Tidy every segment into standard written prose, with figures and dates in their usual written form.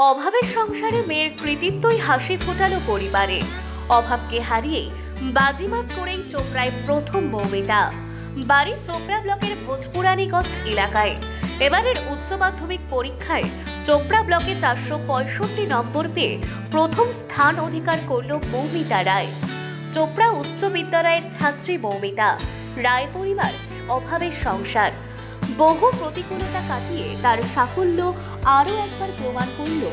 অভাবের সংসারে মেয়ের কৃতিত্বই হাসি ফোটালো পরিবারে। অভাবকে হারিয়ে বাজিমাত করেই চোপড়ায় প্রথম মৌমিতা। বাড়ি চোপড়া ব্লকের ভোজপুরানীগঞ্জ এলাকায়। এবারের উচ্চ মাধ্যমিক পরীক্ষায় চোপড়া ব্লকে 465 নম্বর পেয়ে প্রথম স্থান অধিকার করল মৌমিতা রায়। চোপড়া উচ্চ বিদ্যালয়ের ছাত্রী মৌমিতা রায় পরিবার অভাবের সংসার। বহু প্রতিকূলতা কাটিয়ে তার সাফল্য আরও একবার প্রমাণ করল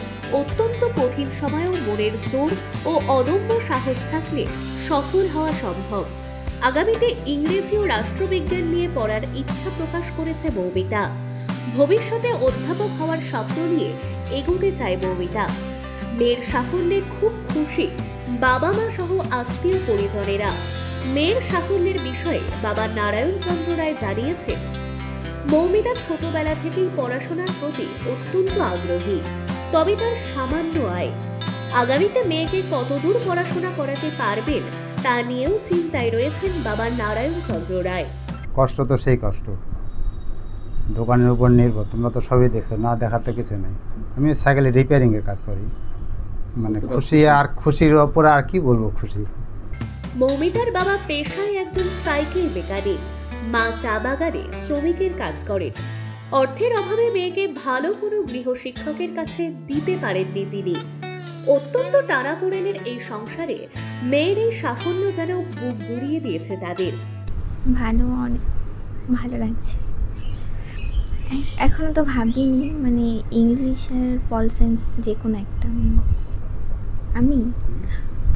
অত্যন্ত কঠিন সময়েও মনের জোর ও অদম্য সাহস থাকলে সফল হওয়া সম্ভব। আগামীতে ইংরেজি ও রাষ্ট্রবিজ্ঞান নিয়ে পড়ার ইচ্ছা প্রকাশ করেছে মৌমিতা। ভবিষ্যতে অধ্যাপক হওয়ার স্বপ্ন নিয়ে এগোতে চায় মৌমিতা। মেয়ের সাফল্যে খুব খুশি বাবা মা সহ আত্মীয় পরিজনেরা। মেয়ের সাফল্যের বিষয়ে বাবা নারায়ণ চন্দ্র রায় জানিয়েছে, মৌমিতা ছোটবেলা থেকেই পড়াশোনার প্রতি অত্যন্ত আগ্রহী, তবে তার সামান্য আয়। আগামীতে মেয়েকে কতদূর পড়াশোনা করাতে পারবেন তা নিয়েও চিন্তায় রয়েছেন বাবা নারায়ণ চন্দ্র রায়। কষ্ট তো সেই কষ্ট, দোকানের উপর নির্ভর, তোমরা তো সবই দেখছো, না দেখার তো কিছু নেই। আমি সাইকেলে রিপেয়ারিংয়ের কাজ করি, মানে খুশি আর খুশির ওপরে আর কি বলবো, খুশি। মৌমিতার বাবা পেশায় একজন সাইকেল মেকানিক, মা চা বাগানে শ্রমিকের কাজ করেন। অর্থের অভাবে মেয়েকে ভালো কোনো গৃহশিক্ষকের কাছে দিতে পারেননি তিনি। অত্যন্ত টানাপোড়েনের এই সংসারে মেয়ের এই সাফল্য যেন বুক জুড়িয়ে দিয়েছে তাদের। অনেক ভালো লাগছে। এখনও তো ভাবিনি, মানে ইংলিশ আর পল সায়েন্স যে কোনো একটা। আমি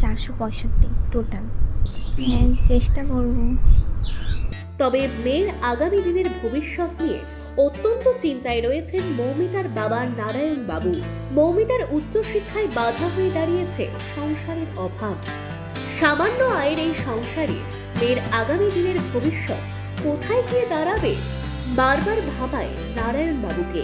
465 টোটাল, চেষ্টা করব। তবে মেয়ের আগামী দিনের ভবিষ্যৎ নিয়ে অত্যন্ত চিন্তায় রয়েছেন মৌমিতার বাবা নারায়ণ বাবু। মৌমিতার উচ্চশিক্ষায় বাধা হয়ে দাঁড়িয়েছে সংসারের অভাব। সামান্য আয়ের এই সংসারে মেয়ের আগামী দিনের ভবিষ্যৎ কোথায় গিয়ে দাঁড়াবে বারবার ভাবায় নারায়ণ বাবুকে।